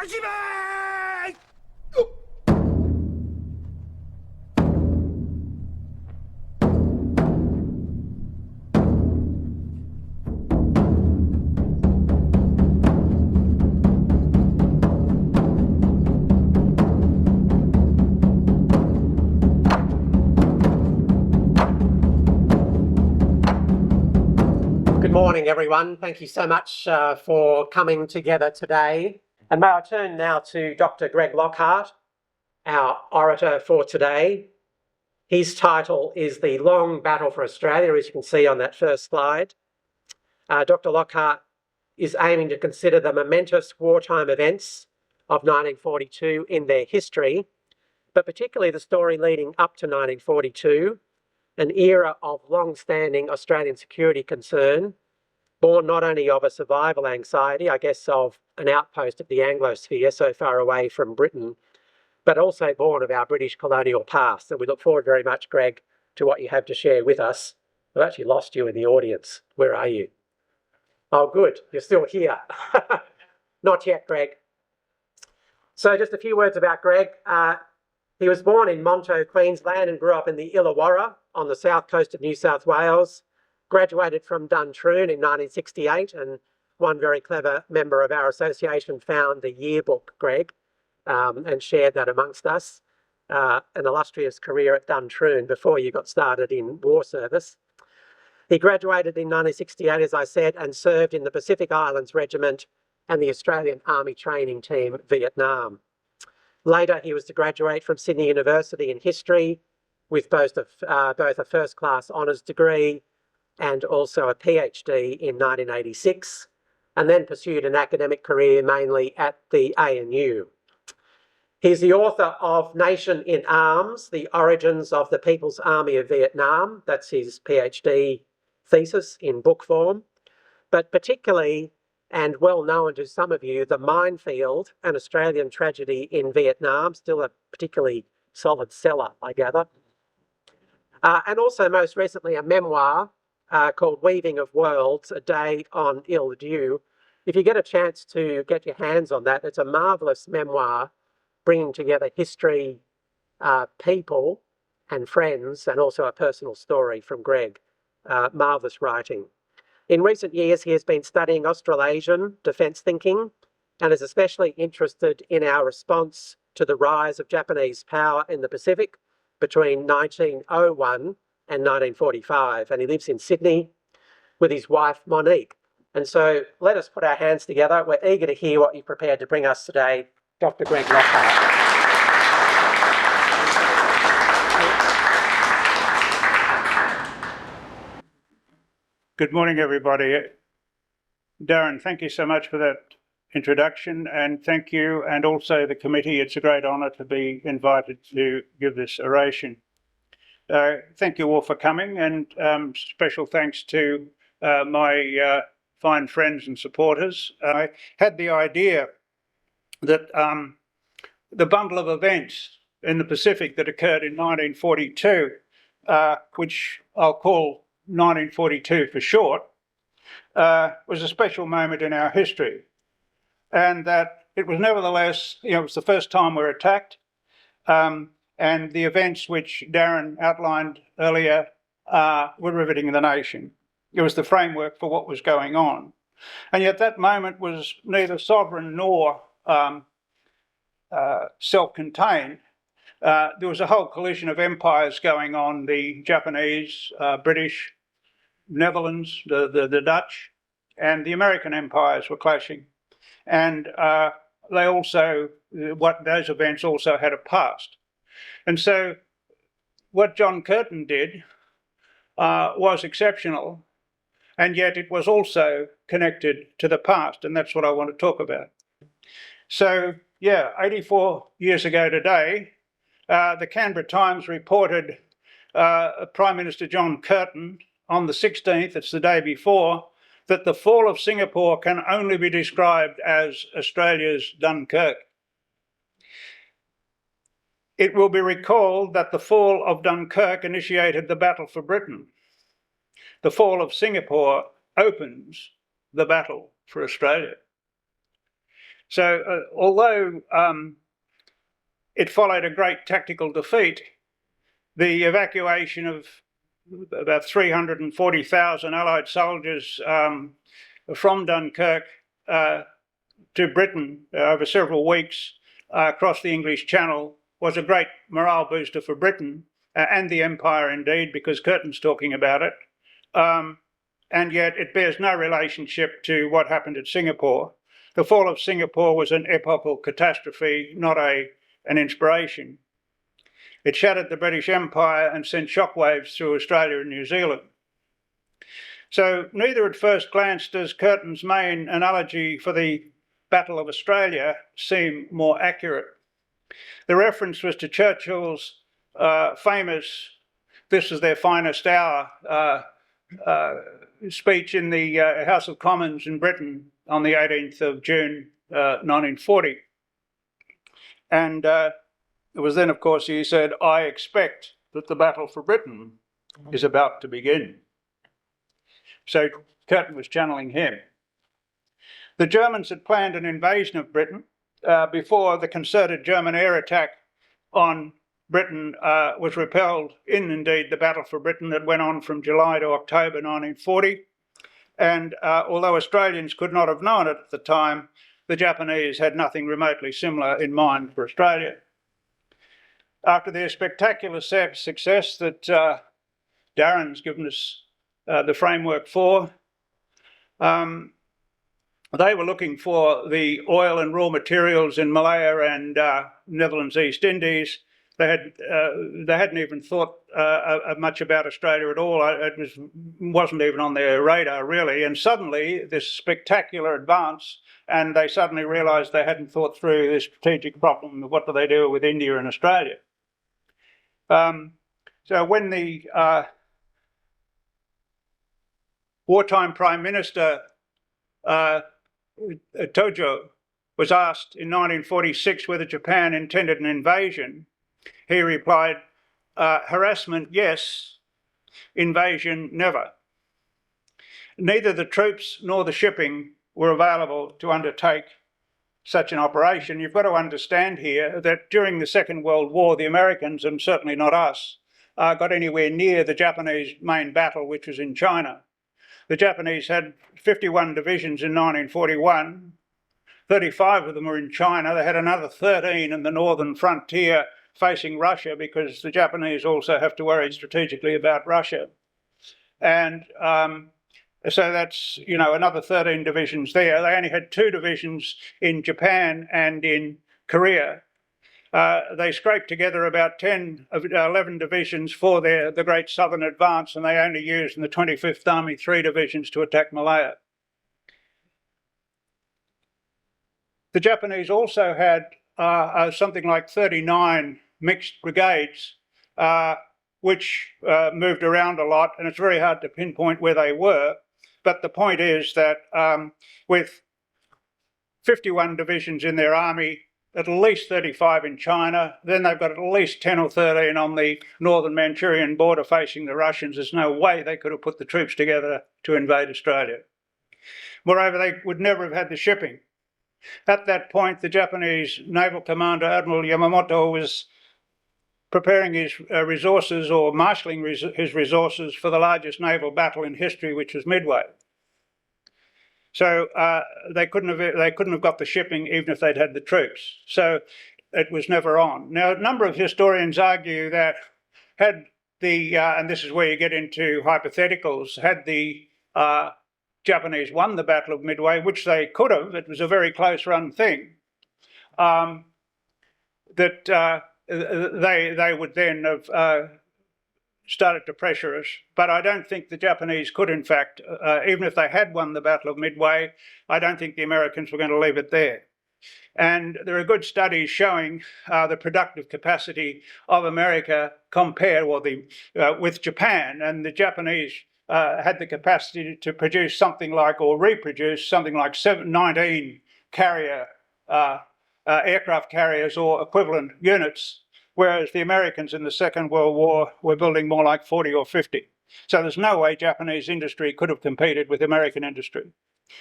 Good morning, everyone. Thank you so much for coming together today. And may I turn now to Dr. Greg Lockhart, our orator for today. His title is The Long Battle for Australia, as you can see on that first slide. Dr. Lockhart is aiming to consider the momentous wartime events of 1942 in their history, but particularly the story leading up to 1942, an era of long-standing Australian security concern, born not only of a survival anxiety, I guess of an outpost of the Anglosphere so far away from Britain, but also born of our British colonial past. And we look forward very much, Greg, to what you have to share with us. I've actually lost you in the audience. Where are you? Oh, good. You're still here. Not yet, Greg. So just a few words about Greg. He was born in Monto, Queensland, and grew up in the Illawarra on the south coast of New South Wales. Graduated from Duntroon in 1968, and one very clever member of our association found the yearbook, Greg, and shared that amongst us. An illustrious career at Duntroon before you got started in war service. He graduated in 1968, as I said, and served in the Pacific Islands Regiment and the Australian Army Training Team, Vietnam. Later, he was to graduate from Sydney University in history with both a first-class honours degree and also a PhD in 1986, and then pursued an academic career mainly at the ANU. He's the author of Nation in Arms, The Origins of the People's Army of Vietnam. That's his PhD thesis in book form, but particularly, and well known to some of you, The Minefield, an Australian tragedy in Vietnam, still a particularly solid seller, I gather. And also most recently a memoir called Weaving of Worlds, A Day on Ill Dew. If you get a chance to get your hands on that, it's a marvellous memoir bringing together history, people and friends, and also a personal story from Greg. Marvellous writing. In recent years, he has been studying Australasian defence thinking and is especially interested in our response to the rise of Japanese power in the Pacific between 1901 and 1945. And he lives in Sydney with his wife, Monique. And so let us put our hands together. We're eager to hear what you've prepared to bring us today, Dr. Greg Lockhart. Good morning, everybody. Darren, thank you so much for that introduction, and thank you and also the committee. It's a great honour to be invited to give this oration. Thank you all for coming, and special thanks to my fine friends and supporters. I had the idea that the bundle of events in the Pacific that occurred in 1942, which I'll call 1942 for short, was a special moment in our history, and that it was nevertheless, it was the first time we were attacked, and the events which Darren outlined earlier were riveting the nation. It was the framework for what was going on, and yet that moment was neither sovereign nor self-contained. There was a whole collision of empires going on: the Japanese, British, Netherlands, the Dutch, and the American empires were clashing. And they also, those events also had a past. And so what John Curtin did was exceptional, and yet it was also connected to the past, and that's what I want to talk about. So, 84 years ago today, the Canberra Times reported Prime Minister John Curtin on the 16th, it's the day before, that the fall of Singapore can only be described as Australia's Dunkirk. It will be recalled that the fall of Dunkirk initiated the battle for Britain. The fall of Singapore opens the battle for Australia. So although it followed a great tactical defeat, the evacuation of about 340,000 Allied soldiers from Dunkirk to Britain over several weeks across the English Channel was a great morale booster for Britain and the Empire indeed, because Curtin's talking about it. And yet it bears no relationship to what happened at Singapore. The fall of Singapore was an epochal catastrophe, not an inspiration. It shattered the British Empire and sent shockwaves through Australia and New Zealand. So neither at first glance does Curtin's main analogy for the Battle of Australia seem more accurate. The reference was to Churchill's famous "This is their finest hour" speech in the House of Commons in Britain on the 18th of June 1940. And it was then, of course, he said, "I expect that the battle for Britain is about to begin." So Curtin was channeling him. The Germans had planned an invasion of Britain before the concerted German air attack on Britain was repelled in, indeed, the Battle for Britain that went on from July to October 1940. And although Australians could not have known it at the time, the Japanese had nothing remotely similar in mind for Australia. After their spectacular success that Darren's given us the framework for, they were looking for the oil and raw materials in Malaya and Netherlands East Indies. They hadn't even thought much about Australia at all. It wasn't even on their radar, really. And suddenly, this spectacular advance, and they suddenly realised they hadn't thought through this strategic problem of what do they do with India and Australia. So when the wartime Prime Minister Tojo was asked in 1946 whether Japan intended an invasion, he replied, "Harassment, yes. Invasion, never." Neither the troops nor the shipping were available to undertake such an operation. You've got to understand here that during the Second World War, the Americans, and certainly not us, got anywhere near the Japanese main battle, which was in China. The Japanese had 51 divisions in 1941. 35 of them were in China. They had another 13 in the northern frontier facing Russia, because the Japanese also have to worry strategically about Russia. And so that's, another 13 divisions there. They only had 2 divisions in Japan and in Korea. They scraped together about 11 divisions for the Great Southern Advance, and they only used in the 25th Army 3 divisions to attack Malaya. The Japanese also had something like 39 mixed brigades, which moved around a lot, and it's very hard to pinpoint where they were. But the point is that with 51 divisions in their army, at least 35 in China, then they've got at least 10 or 13 on the northern Manchurian border facing the Russians. There's no way they could have put the troops together to invade Australia. Moreover, they would never have had the shipping. At that point, the Japanese naval commander, Admiral Yamamoto, was preparing his resources, or marshalling his resources, for the largest naval battle in history, which was Midway. So they couldn't have got the shipping even if they'd had the troops. So it was never on. Now, a number of historians argue that had the, and this is where you get into hypotheticals, had the Japanese won the Battle of Midway, which they could have, it was a very close run thing, that they would then have started to pressure us. But I don't think the Japanese could, in fact, even if they had won the Battle of Midway, I don't think the Americans were going to leave it there. And there are good studies showing the productive capacity of America compared with Japan, and the Japanese had the capacity to produce something like, or reproduce something like 19 carrier aircraft carriers or equivalent units, whereas the Americans in the Second World War were building more like 40 or 50. So there's no way Japanese industry could have competed with American industry.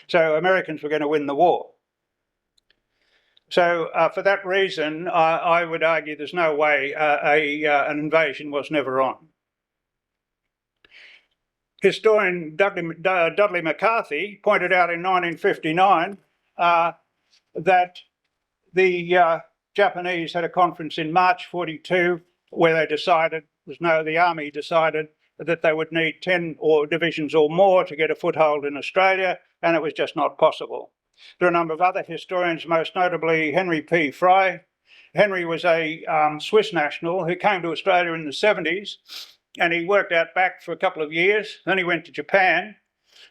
So Americans were going to win the war. So for that reason, I would argue there's no way an invasion was never on. Historian Dudley McCarthy pointed out in 1959 that the Japanese had a conference in March 42 where they decided, the army decided that they would need 10 divisions or more to get a foothold in Australia, and it was just not possible. There are a number of other historians, most notably Henry P. Fry. Henry was a Swiss national who came to Australia in the 70s, and he worked out back for a couple of years. Then he went to Japan,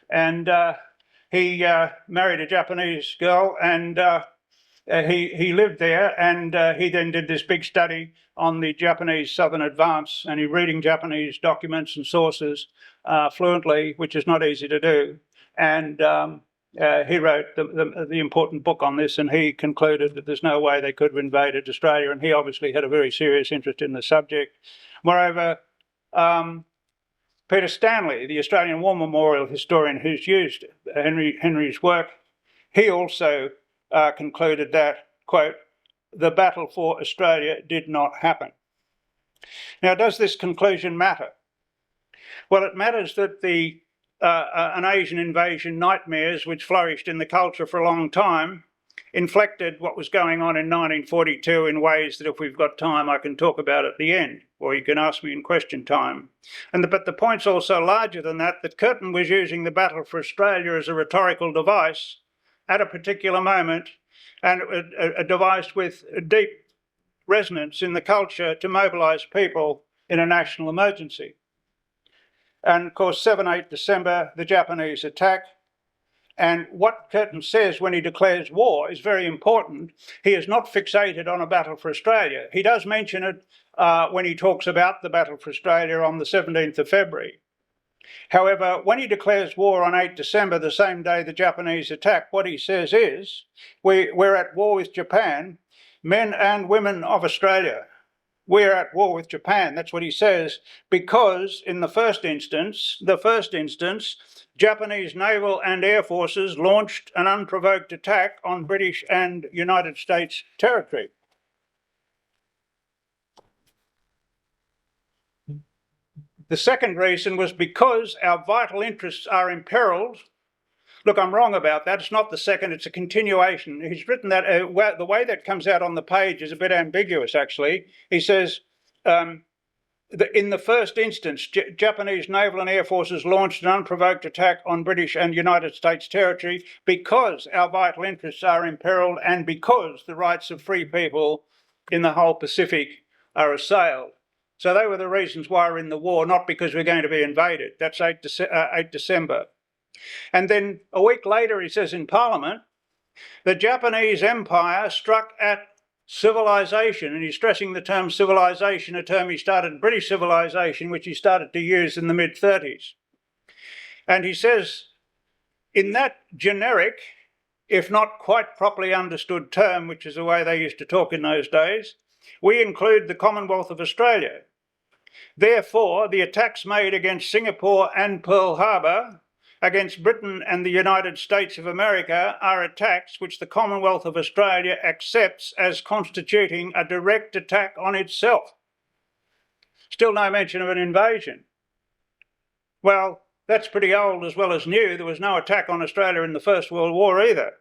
and he married a Japanese girl, and he lived there, and he then did this big study on the Japanese Southern Advance, and he's reading Japanese documents and sources fluently, which is not easy to do. And he wrote the important book on this, and he concluded that there's no way they could have invaded Australia, and he obviously had a very serious interest in the subject. Moreover, Peter Stanley, the Australian War Memorial historian who's used Henry's work, he also concluded that, quote, the battle for Australia did not happen. Now, does this conclusion matter? Well, it matters that an Asian invasion nightmares which flourished in the culture for a long time inflected what was going on in 1942 in ways that, if we've got time, I can talk about at the end, or you can ask me in question time. But the point's also larger than that Curtin was using the battle for Australia as a rhetorical device at a particular moment, and a device with deep resonance in the culture to mobilise people in a national emergency. And of course, 7-8 December, the Japanese attack. And what Curtin says when he declares war is very important. He is not fixated on a battle for Australia. He does mention it when he talks about the battle for Australia on the 17th of February. However, when he declares war on 8 December, the same day the Japanese attack, what he says is, we're at war with Japan, men and women of Australia. We're at war with Japan. That's what he says, because in the first instance, Japanese naval and air forces launched an unprovoked attack on British and United States territory. The second reason was because our vital interests are imperiled. Look, I'm wrong about that. It's not the second, it's a continuation. He's written that, the way that comes out on the page is a bit ambiguous, actually. He says, in the first instance, Japanese naval and air forces launched an unprovoked attack on British and United States territory because our vital interests are imperiled and because the rights of free people in the whole Pacific are assailed. So they were the reasons why we're in the war, not because we're going to be invaded. That's 8 December. And then a week later, he says in Parliament, the Japanese Empire struck at civilization, and he's stressing the term civilization, a term he started, British civilization, which he started to use in the mid-30s. And he says, in that generic, if not quite properly understood term, which is the way they used to talk in those days, we include the Commonwealth of Australia. Therefore, the attacks made against Singapore and Pearl Harbor, against Britain and the United States of America, are attacks which the Commonwealth of Australia accepts as constituting a direct attack on itself. Still no mention of an invasion. Well, that's pretty old as well as new. There was no attack on Australia in the First World War either.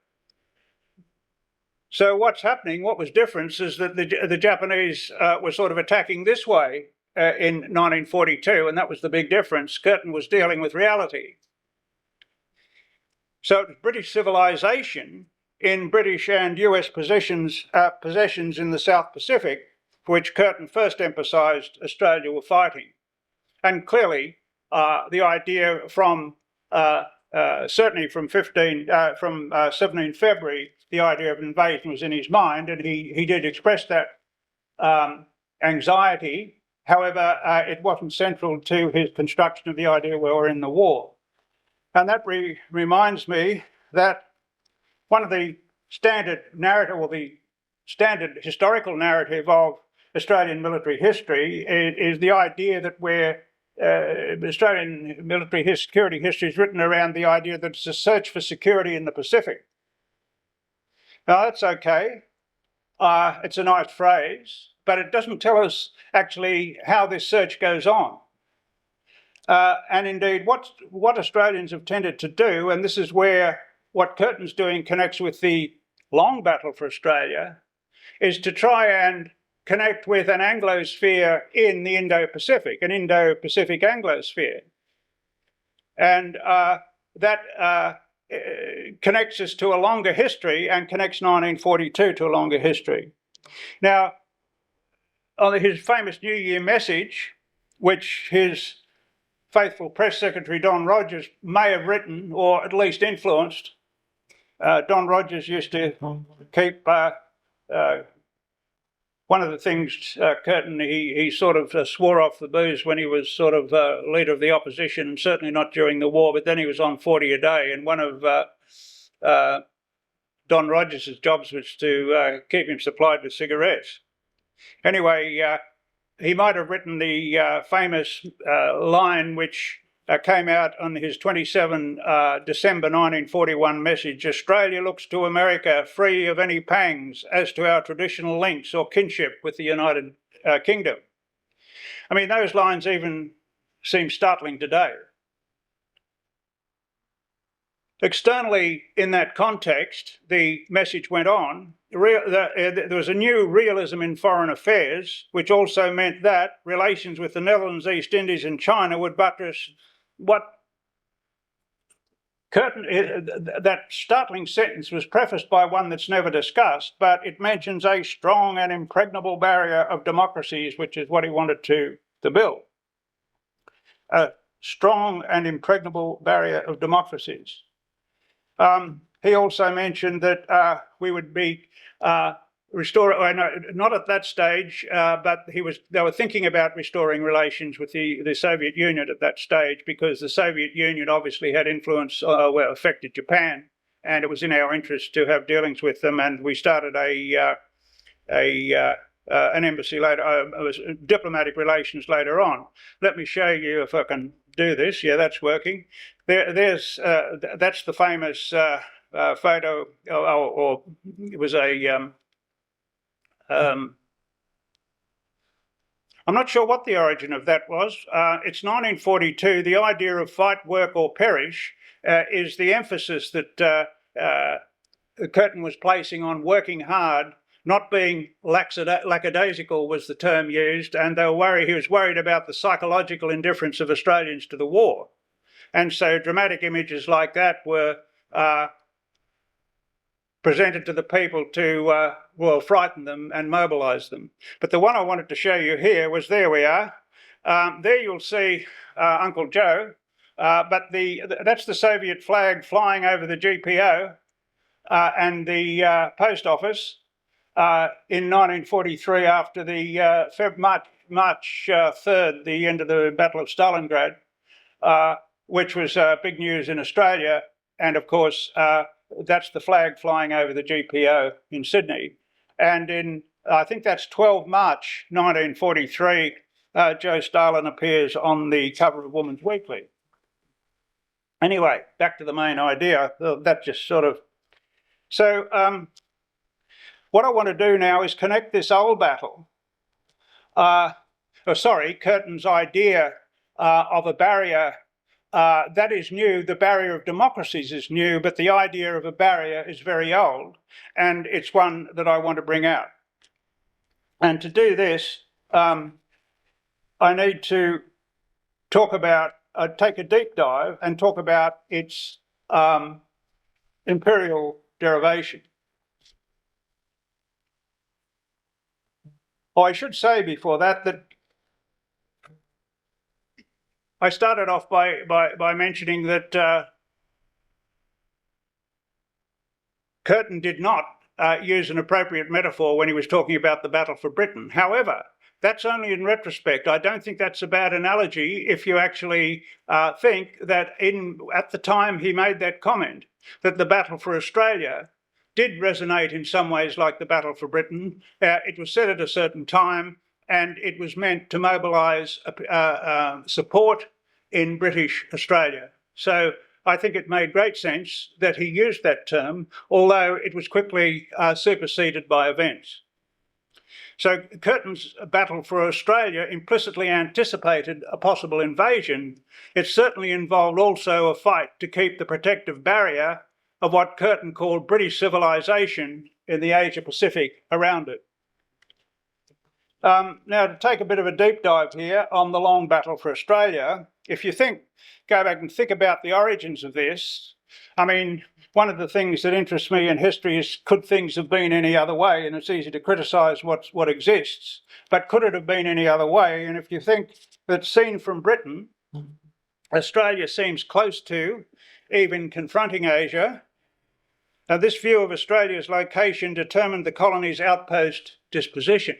So what's happening, what was different, is that the Japanese were sort of attacking this way in 1942, and that was the big difference. Curtin was dealing with reality. So it was British civilization in British and US possessions in the South Pacific, for which Curtin first emphasised Australia were fighting. And clearly, the idea from certainly from 17 February, the idea of invasion was in his mind, and he did express that anxiety. However, it wasn't central to his construction of the idea we were in the war. And that reminds me that one of the standard narrative, or the standard historical narrative of Australian military history is the idea that Australian military security history is written around the idea that it's a search for security in the Pacific. Now, that's okay. It's a nice phrase, but it doesn't tell us actually how this search goes on. And indeed, what Australians have tended to do, and this is where what Curtin's doing connects with the long battle for Australia, is to try and connect with an Anglosphere in the Indo-Pacific, an Indo-Pacific Anglosphere. And that connects us to a longer history and connects 1942 to a longer history. Now, on his famous New Year message, which his faithful press secretary Don Rogers may have written or at least influenced, Don Rogers used to keep one of the things, Curtin, he sort of swore off the booze when he was sort of leader of the opposition, and certainly not during the war, but then he was on 40 a day, and one of Don Rogers' jobs was to keep him supplied with cigarettes. Anyway, he might have written the famous line which came out on his 27 December 1941 message: "Australia looks to America free of any pangs as to our traditional links or kinship with the United Kingdom." I mean, those lines even seem startling today. Externally, in that context, the message went on. There was a new realism in foreign affairs, which also meant that relations with the Netherlands, East Indies and China would buttress what Curtin, that startling sentence was prefaced by one that's never discussed, but it mentions a strong and impregnable barrier of democracies, which is what he wanted to build. A strong and impregnable barrier of democracies. He also mentioned that we would be not at that stage, but they were thinking about restoring relations with the Soviet Union at that stage, because the Soviet Union obviously had influence, affected Japan, and it was in our interest to have dealings with them. And we started an embassy later, diplomatic relations later on. Let me show you if I can do this. Yeah, that's working. That's the famous photo, or it was a. I'm not sure what the origin of that was. It's 1942. The idea of fight, work or perish is the emphasis that Curtin was placing on working hard, not being lackadaisical was the term used, and he was worried about the psychological indifference of Australians to the war. And so dramatic images like that were presented to the people to, frighten them and mobilise them. But the one I wanted to show you here was, there we are. There you'll see Uncle Joe, but that's the Soviet flag flying over the GPO and the post office in 1943, after the March 3rd, the end of the Battle of Stalingrad, which was big news in Australia. And of course, that's the flag flying over the GPO in Sydney. And I think that's 12 March 1943, Joe Stalin appears on the cover of Woman's Weekly. Anyway, back to the main idea. That just sort of... So what I want to do now is connect this old battle, Curtin's idea of a barrier that is new. The barrier of democracies is new, but the idea of a barrier is very old, and it's one that I want to bring out. And to do this, I need to talk about, take a deep dive and talk about its imperial derivation. Oh, I should say before that I started off by mentioning that Curtin did not use an appropriate metaphor when he was talking about the battle for Britain. However, that's only in retrospect. I don't think that's a bad analogy if you actually think that at the time he made that comment, that the battle for Australia did resonate in some ways like the battle for Britain. It was said at a certain time, and it was meant to mobilise support in British Australia. So I think it made great sense that he used that term, although it was quickly superseded by events. So Curtin's battle for Australia implicitly anticipated a possible invasion. It certainly involved also a fight to keep the protective barrier of what Curtin called British civilisation in the Asia-Pacific around it. Now, to take a bit of a deep dive here on the long battle for Australia, if you go back and think about the origins of this, I mean, one of the things that interests me in history is, could things have been any other way? And it's easy to criticise what exists, but could it have been any other way? And if you think that seen from Britain, Australia seems close to, even confronting Asia. Now, this view of Australia's location determined the colony's outpost disposition.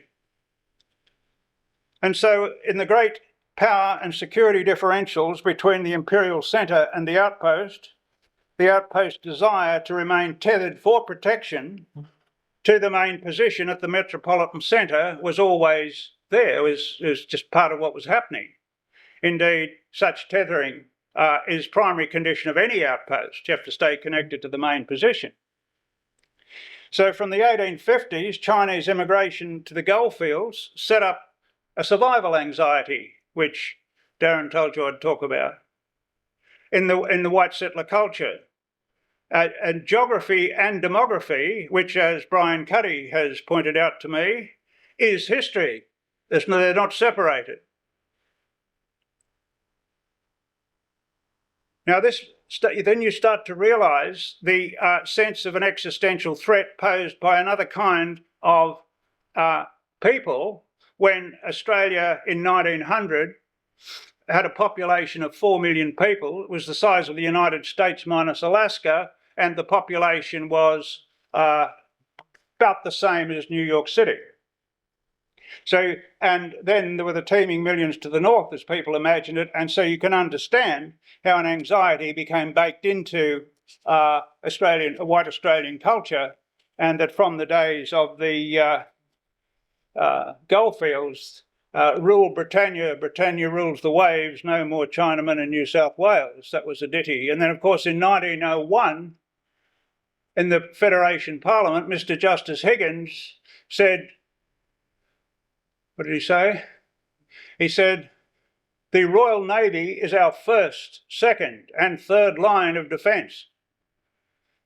And so in the great power and security differentials between the imperial centre and the outpost's desire to remain tethered for protection to the main position at the metropolitan centre was always there, was just part of what was happening. Indeed, such tethering is primary condition of any outpost. You have to stay connected to the main position. So from the 1850s, Chinese immigration to the goldfields set up a survival anxiety, which Darren told you I'd talk about, in the white settler culture. And geography and demography, which, as Brian Cuddy has pointed out to me, is history. They're not separated. Now, then you start to realise the sense of an existential threat posed by another kind of people when Australia in 1900 had a population of 4 million people. It was the size of the United States minus Alaska, and the population was about the same as New York City. So, and then there were the teeming millions to the north, as people imagined it, and so you can understand how an anxiety became baked into white Australian culture, and that from the days of the goldfields, rule Britannia, Britannia rules the waves, no more Chinamen in New South Wales. That was a ditty. And then, of course, in 1901, in the Federation Parliament, Mr. Justice Higgins said, what did he say? He said, the Royal Navy is our first, second and third line of defence.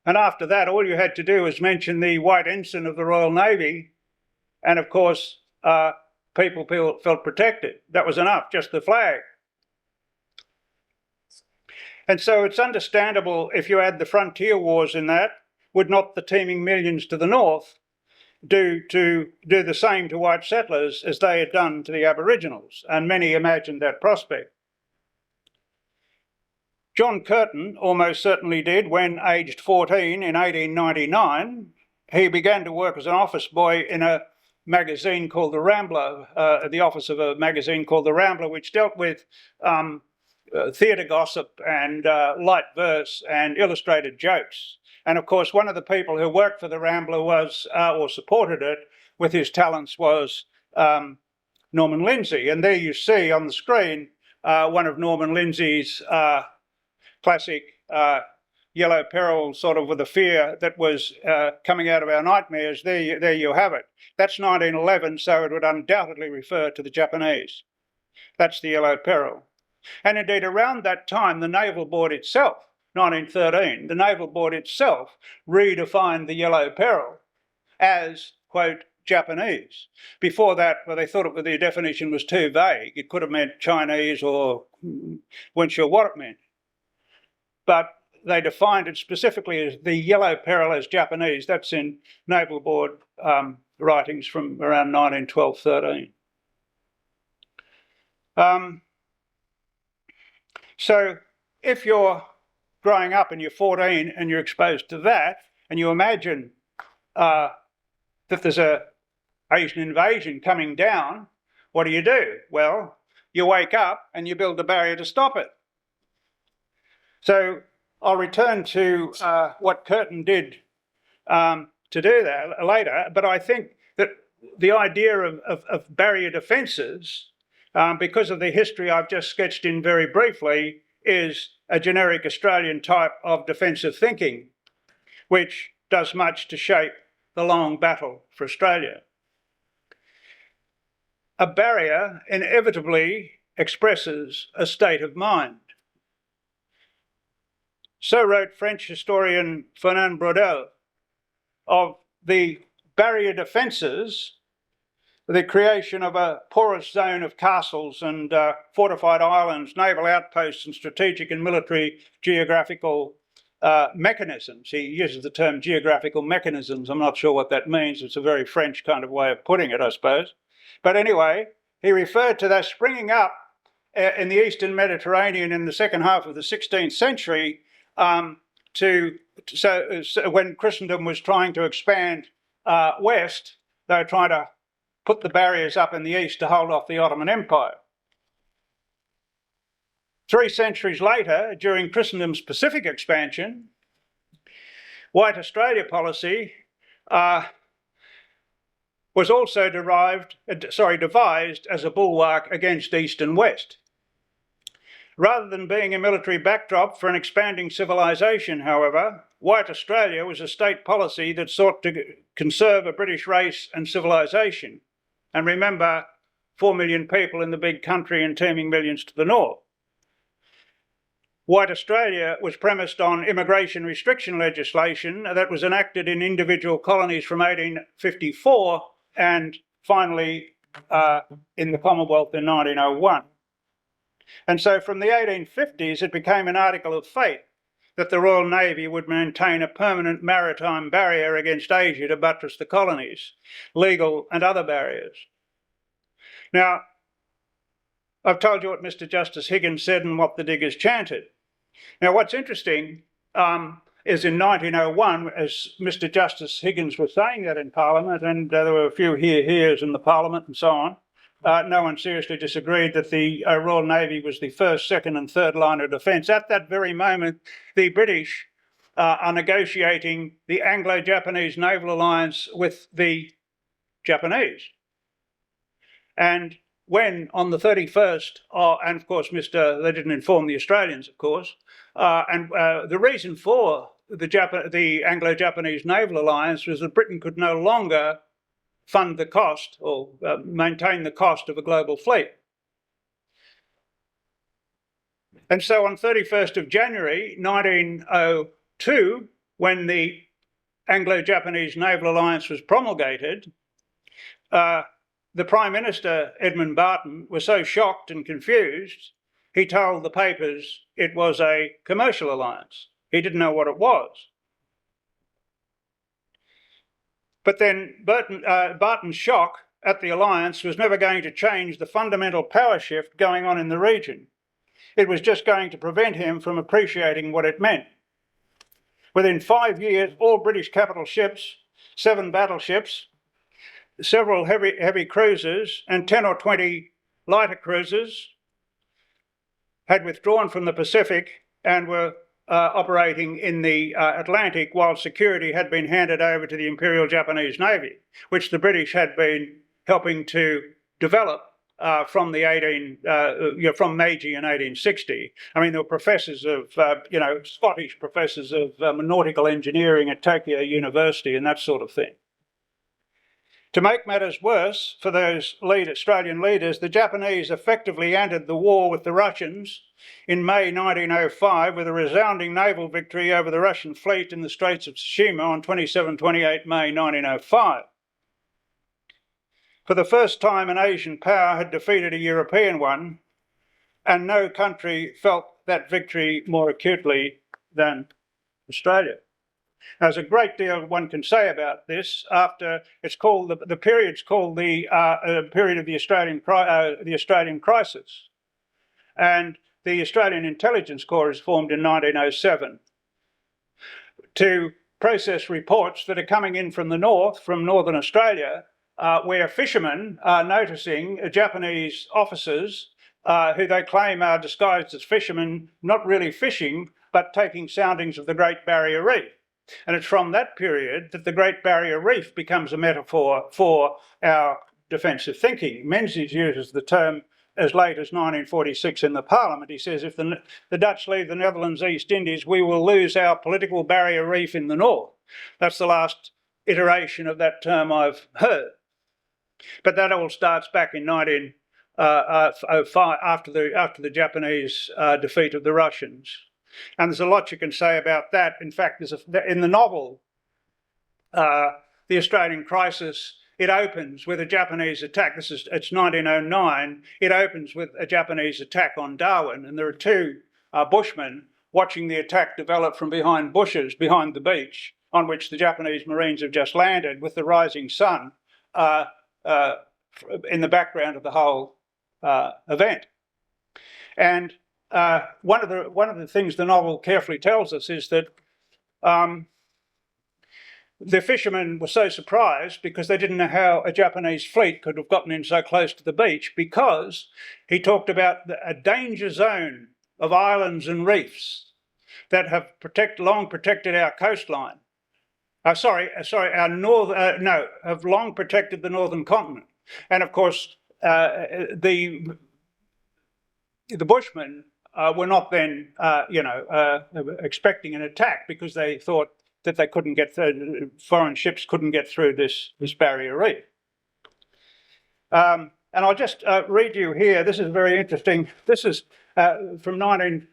And after that, all you had to do was mention the white ensign of the Royal Navy, and of course, people felt protected. That was enough, just the flag. And so it's understandable, if you add the frontier wars in that, would not the teeming millions to the north do the same to white settlers as they had done to the Aboriginals? And many imagined that prospect. John Curtin almost certainly did when, aged 14 in 1899, he began to work as an office boy in a magazine called The Rambler, the office of a magazine called The Rambler, which dealt with theatre gossip and light verse and illustrated jokes. And of course, one of the people who worked for The Rambler was, or supported it with his talents, was Norman Lindsay. And there you see on the screen one of Norman Lindsay's classic yellow peril, sort of with the fear that was coming out of our nightmares. There you have it. That's 1911, so it would undoubtedly refer to the Japanese. That's the yellow peril. And indeed, around that time, the Naval Board itself, 1913, the Naval Board itself redefined the yellow peril as, quote, Japanese. Before that, well, they thought the definition was too vague. It could have meant Chinese, or weren't sure what it meant. But they defined it specifically as the yellow peril as Japanese. That's in Naval Board writings from around 1912-13. So if you're growing up and you're 14 and you're exposed to that, and you imagine that there's an Asian invasion coming down, what do? Well, you wake up and you build a barrier to stop it. So I'll return to what Curtin did to do that later, but I think that the idea of barrier defences, because of the history I've just sketched in very briefly, is a generic Australian type of defensive thinking, which does much to shape the long battle for Australia. a barrier inevitably expresses a state of mind. So wrote French historian Fernand Braudel of the barrier defences, the creation of a porous zone of castles and fortified islands, naval outposts and strategic and military geographical mechanisms. He uses the term geographical mechanisms. I'm not sure what that means. It's a very French kind of way of putting it, I suppose. But anyway, he referred to that springing up in the Eastern Mediterranean in the second half of the 16th century so when Christendom was trying to expand west, they were trying to put the barriers up in the east to hold off the Ottoman Empire. 3 centuries later, during Christendom's Pacific expansion, White Australia policy was also devised as a bulwark against East and West. Rather than being a military backdrop for an expanding civilisation, however, White Australia was a state policy that sought to conserve a British race and civilisation. And remember, 4 million people in the big country and teeming millions to the north. White Australia was premised on immigration restriction legislation that was enacted in individual colonies from 1854 and finally in the Commonwealth in 1901. And so from the 1850s, it became an article of fate that the Royal Navy would maintain a permanent maritime barrier against Asia to buttress the colonies, legal and other barriers. Now, I've told you what Mr. Justice Higgins said and what the diggers chanted. Now, what's interesting is in 1901, as Mr. Justice Higgins was saying that in Parliament, and there were a few here's in the Parliament and so on, no one seriously disagreed that the Royal Navy was the first, second and third line of defence. At that very moment, the British are negotiating the Anglo-Japanese naval alliance with the Japanese. And when on the 31st, and of course they didn't inform the Australians, of course, the reason for the Anglo-Japanese naval alliance was that Britain could no longer fund the cost or maintain the cost of a global fleet. And so on 31st of January 1902, when the Anglo-Japanese Naval Alliance was promulgated, the Prime Minister, Edmund Barton, was so shocked and confused, he told the papers it was a commercial alliance. He didn't know what it was. But then Barton's shock at the alliance was never going to change the fundamental power shift going on in the region. It was just going to prevent him from appreciating what it meant. Within 5 years, all British capital ships, 7 battleships, several heavy cruisers and 10 or 20 lighter cruisers had withdrawn from the Pacific and were operating in the Atlantic, while security had been handed over to the Imperial Japanese Navy, which the British had been helping to develop from Meiji in 1860. I mean, there were professors of, Scottish professors of nautical engineering at Tokyo University and that sort of thing. To make matters worse for those lead Australian leaders, the Japanese effectively entered the war with the Russians in May 1905 with a resounding naval victory over the Russian fleet in the Straits of Tsushima on 27-28 May 1905. For the first time, an Asian power had defeated a European one, and no country felt that victory more acutely than Australia. There's a great deal one can say about this. It's called the period's called the period of the Australian crisis, and the Australian Intelligence Corps is formed in 1907 to process reports that are coming in from the north, from northern Australia, where fishermen are noticing Japanese officers who they claim are disguised as fishermen, not really fishing, but taking soundings of the Great Barrier Reef. And it's from that period that the Great Barrier Reef becomes a metaphor for our defensive thinking. Menzies uses the term as late as 1946 in the Parliament. He says, if the Dutch leave the Netherlands East Indies, we will lose our political barrier reef in the north. That's the last iteration of that term I've heard. But that all starts back in 1905 after the Japanese defeat of the Russians. And there's a lot you can say about that. In fact, in the novel, The Australian Crisis, it opens with a Japanese attack. It's 1909. It opens with a Japanese attack on Darwin, and there are two bushmen watching the attack develop from behind bushes behind the beach on which the Japanese Marines have just landed, with the rising sun in the background of the whole event. And one of the things the novel carefully tells us is that the fishermen were so surprised because they didn't know how a Japanese fleet could have gotten in so close to the beach, because he talked about a danger zone of islands and reefs that have long protected our coastline. Have long protected the northern continent. And of course, the Bushmen were not then, expecting an attack, because they thought that they couldn't get through, foreign ships couldn't get through this barrier reef. And I'll just read you here. This is very interesting. This is written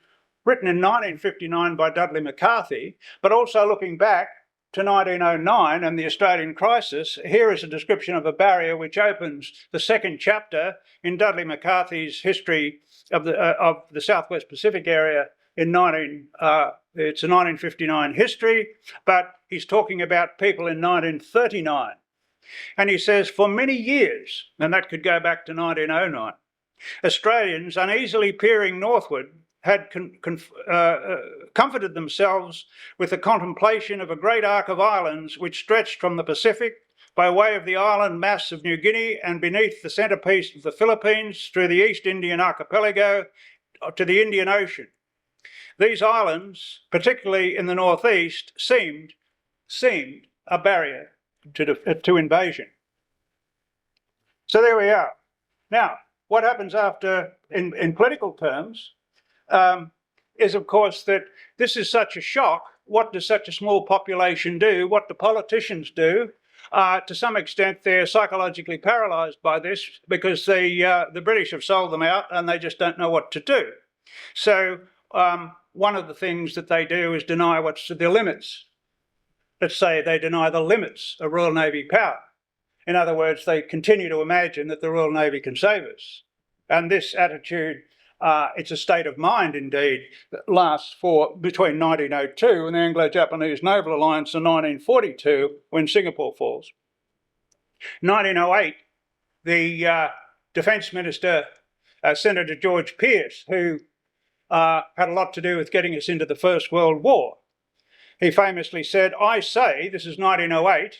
in 1959 by Dudley McCarthy, but also looking back to 1909 and the Australian crisis. Here is a description of a barrier which opens the second chapter in Dudley McCarthy's history of the Southwest Pacific area in it's a 1959 history, but he's talking about people in 1939. And he says, for many years, and that could go back to 1909, Australians, uneasily peering northward, had comforted themselves with the contemplation of a great arc of islands which stretched from the Pacific by way of the island mass of New Guinea and beneath the centrepiece of the Philippines through the East Indian archipelago to the Indian Ocean. These islands, particularly in the northeast, seemed a barrier to invasion. So there we are. Now, what happens after, in political terms, is of course that this is such a shock. What does such a small population do? What do politicians do? To some extent, they're psychologically paralysed by this, because the British have sold them out and they just don't know what to do. So one of the things that they do is deny what's the limits. Let's say they deny the limits of Royal Navy power. In other words, they continue to imagine that the Royal Navy can save us. And this attitude, it's a state of mind indeed, that lasts for between 1902 and the Anglo-Japanese Naval Alliance and 1942, when Singapore falls. 1908, the Defence Minister, Senator George Pearce, who had a lot to do with getting us into the First World War. He famously said, I say, this is 1908,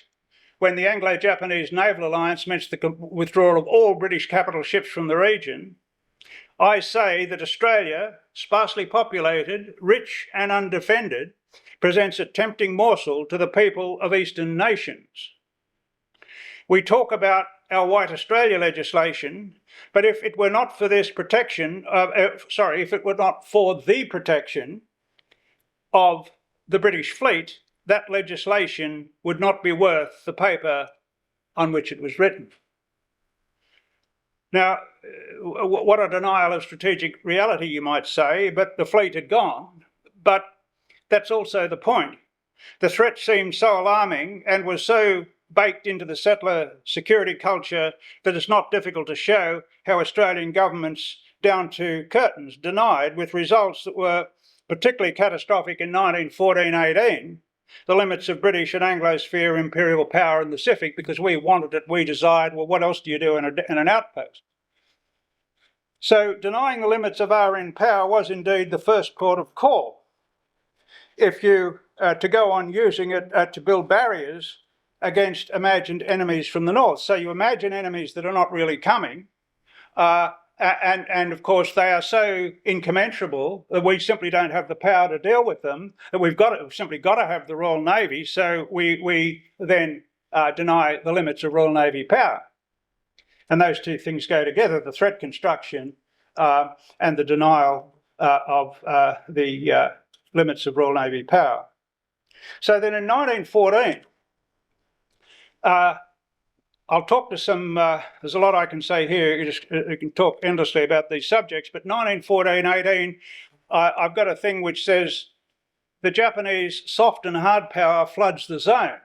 when the Anglo-Japanese Naval Alliance meant the withdrawal of all British capital ships from the region, I say that Australia, sparsely populated, rich and undefended, presents a tempting morsel to the people of Eastern nations. We talk about our White Australia legislation, but if it were not for this protection, if it were not for the protection of the British fleet, that legislation would not be worth the paper on which it was written. Now, what a denial of strategic reality, you might say, but the fleet had gone. But that's also the point. The threat seemed so alarming and was so baked into the settler security culture that it's not difficult to show how Australian governments, down to Curtin's, denied, with results that were particularly catastrophic in 1914-18, the limits of British and Anglosphere imperial power in the Pacific, because we wanted it, we desired, well, what else do you do in an outpost? So denying the limits of RN power was indeed the first port of call. If you, to go on using it to build barriers against imagined enemies from the north. So you imagine enemies that are not really coming, and of course they are so incommensurable that we simply don't have the power to deal with them, that we've simply got to have the Royal Navy, so we then deny the limits of Royal Navy power. And those two things go together, the threat construction and the denial of the limits of Royal Navy power. So then in 1914, I'll talk to some, there's a lot I can say here. You can talk endlessly about these subjects, but 1914-18, I've got a thing which says the Japanese soft and hard power floods the zone.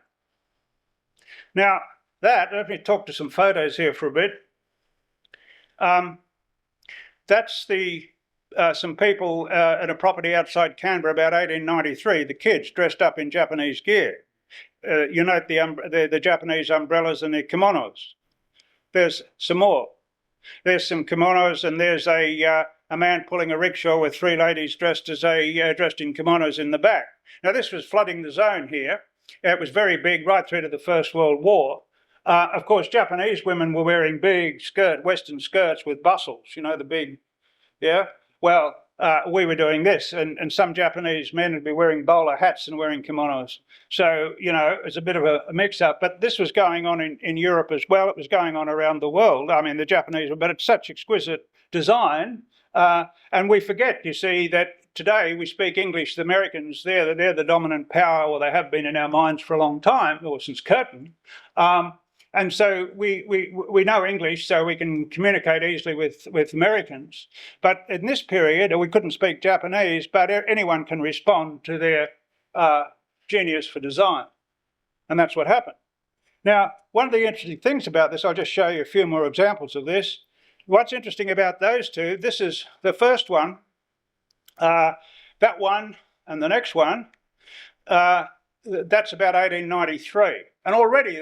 Now, let me talk to some photos here for a bit. That's some people at a property outside Canberra about 1893, the kids dressed up in Japanese gear. You note the Japanese umbrellas and the kimonos. There's some more. There's some kimonos, and there's a man pulling a rickshaw with three ladies dressed in kimonos in the back. Now, this was flooding the zone here. It was very big, right through to the First World War. Of course, Japanese women were wearing big Western skirts with bustles, you know, the big, yeah? Well, we were doing this, and some Japanese men would be wearing bowler hats and wearing kimonos. So, you know, it was a bit of a mix-up. But this was going on in Europe as well. It was going on around the world. I mean, the Japanese, but it's such exquisite design. And we forget, you see, that today we speak English. The Americans, they're the dominant power, or they have been in our minds for a long time, or since Curtin. And so we know English, so we can communicate easily with Americans. But in this period, we couldn't speak Japanese, but anyone can respond to their genius for design. And that's what happened. Now, one of the interesting things about this, I'll just show you a few more examples of this. What's interesting about those two, this is the first one, that one and the next one, that's about 1893. And already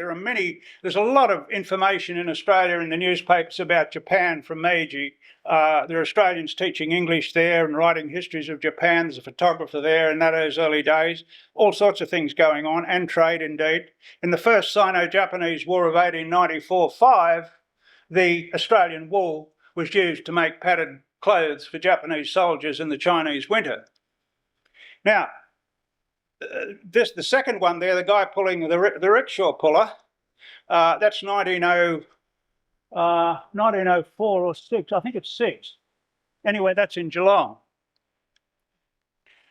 there's a lot of information in Australia in the newspapers about Japan from Meiji. There are Australians teaching English there and writing histories of Japan. There's a photographer there in those early days. All sorts of things going on, and trade indeed. In the first Sino-Japanese War of 1894-5, the Australian wool was used to make padded clothes for Japanese soldiers in the Chinese winter. Now, the second one there, the guy pulling the rickshaw puller, that's 1904 or 6, I think it's 6. Anyway, that's in Geelong.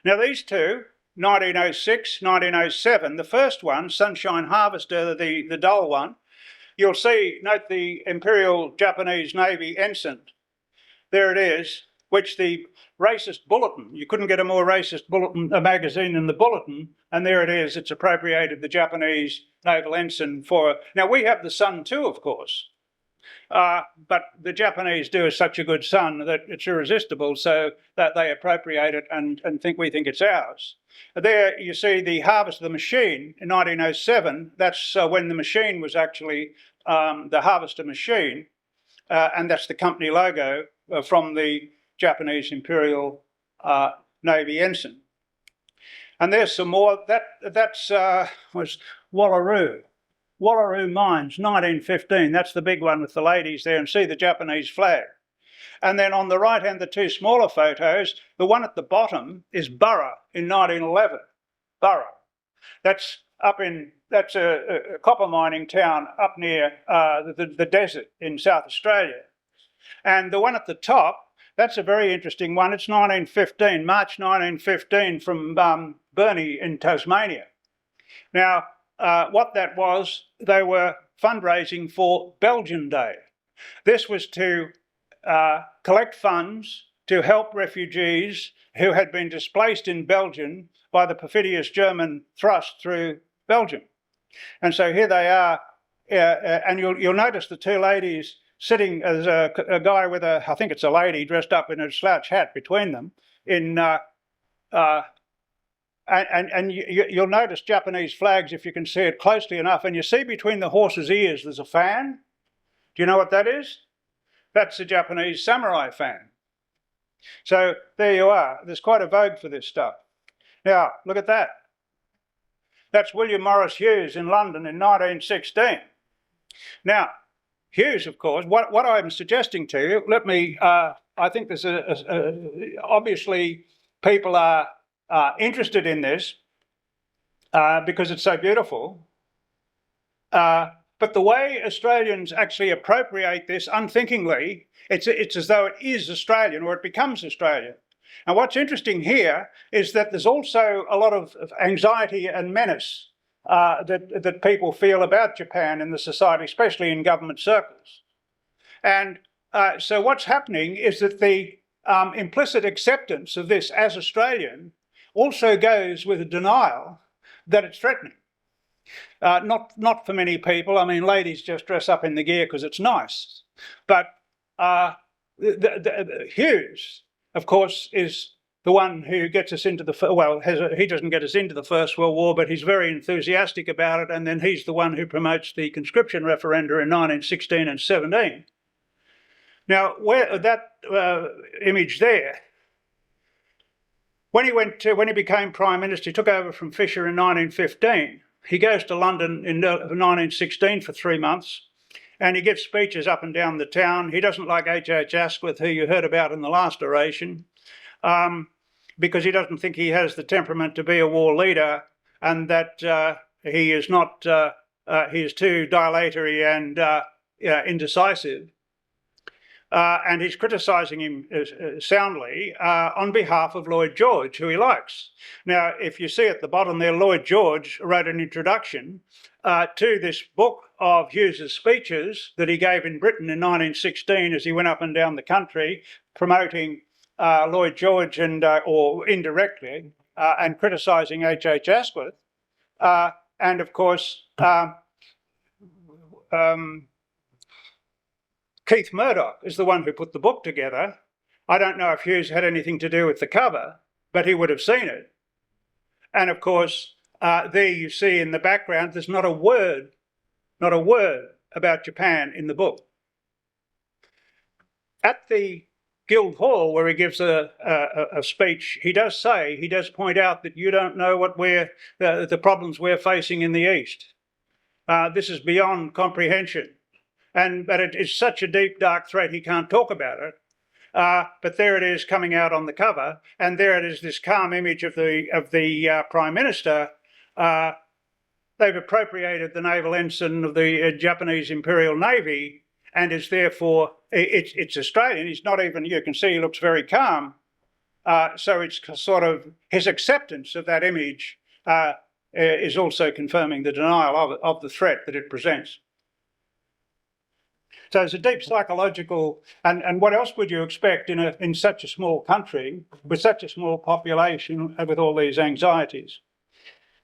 Now these two, 1906, 1907, the first one, Sunshine Harvester, the dull one, you'll see, note the Imperial Japanese Navy ensign. There it is, which the racist bulletin, you couldn't get a more racist bulletin, a magazine than the Bulletin, and there it is, it's appropriated the Japanese naval ensign for. Now we have the sun too, of course, but the Japanese do such a good sun that it's irresistible, so that they appropriate it and we think it's ours. There you see the Harvester, the machine in 1907, that's when the machine was actually the Harvester machine, and that's the company logo from the Japanese Imperial Navy ensign. And there's some more. That's was Wallaroo Mines, 1915. That's the big one with the ladies there, and see the Japanese flag. And then on the right hand, the two smaller photos, the one at the bottom is Burra in 1911. Burra. That's a copper mining town up near the desert in South Australia. And the one at the top, that's a very interesting one. It's 1915, March 1915, from Burnie in Tasmania. Now, what that was, they were fundraising for Belgian Day. This was to collect funds to help refugees who had been displaced in Belgium by the perfidious German thrust through Belgium. And so here they are, and you'll notice the two ladies sitting as a guy with I think it's a lady dressed up in a slouch hat between them. And you'll notice Japanese flags if you can see it closely enough. And you see between the horse's ears there's a fan. Do you know what that is? That's a Japanese samurai fan. So there you are. There's quite a vogue for this stuff. Now, look at that. That's William Morris Hughes in London in 1916. Now, Hughes, of course, what I'm suggesting to you, I think there's obviously people are interested in this because it's so beautiful. But the way Australians actually appropriate this unthinkingly, it's as though it is Australian or it becomes Australian. And what's interesting here is that there's also a lot of anxiety and menace that people feel about Japan in the society, especially in government circles. And so what's happening is that the implicit acceptance of this as Australian also goes with a denial that it's threatening. Not for many people. I mean, ladies just dress up in the gear because it's nice. But Hughes, of course, is the one who gets us into he doesn't get us into the First World War, but he's very enthusiastic about it, and then he's the one who promotes the conscription referenda in 1916 and 17. Now, where that image there, when he became Prime Minister, he took over from Fisher in 1915. He goes to London in 1916 for 3 months, and he gives speeches up and down the town. He doesn't like H.H. Asquith, who you heard about in the last oration, because he doesn't think he has the temperament to be a war leader, and that he is not. He is too dilatory and indecisive. And he's criticising him soundly on behalf of Lloyd George, who he likes. Now, if you see at the bottom there, Lloyd George wrote an introduction to this book of Hughes's speeches that he gave in Britain in 1916 as he went up and down the country promoting Lloyd George or indirectly and criticising H.H. Asquith. And of course, Keith Murdoch is the one who put the book together. I don't know if Hughes had anything to do with the cover, but he would have seen it. And of course, there you see in the background, there's not a word about Japan in the book. At the Guildhall, where he gives a speech, he does point out that you don't know what the problems we're facing in the East. This is beyond comprehension. But it is such a deep, dark threat, he can't talk about it. But there it is coming out on the cover, and there it is, this calm image of the Prime Minister. They've appropriated the naval ensign of the Japanese Imperial Navy, and is therefore, it's Australian. He's not even, you can see he looks very calm. So it's sort of, his acceptance of that image is also confirming the denial of the threat that it presents. So it's a deep psychological, and what else would you expect in such a small country, with such a small population, with all these anxieties?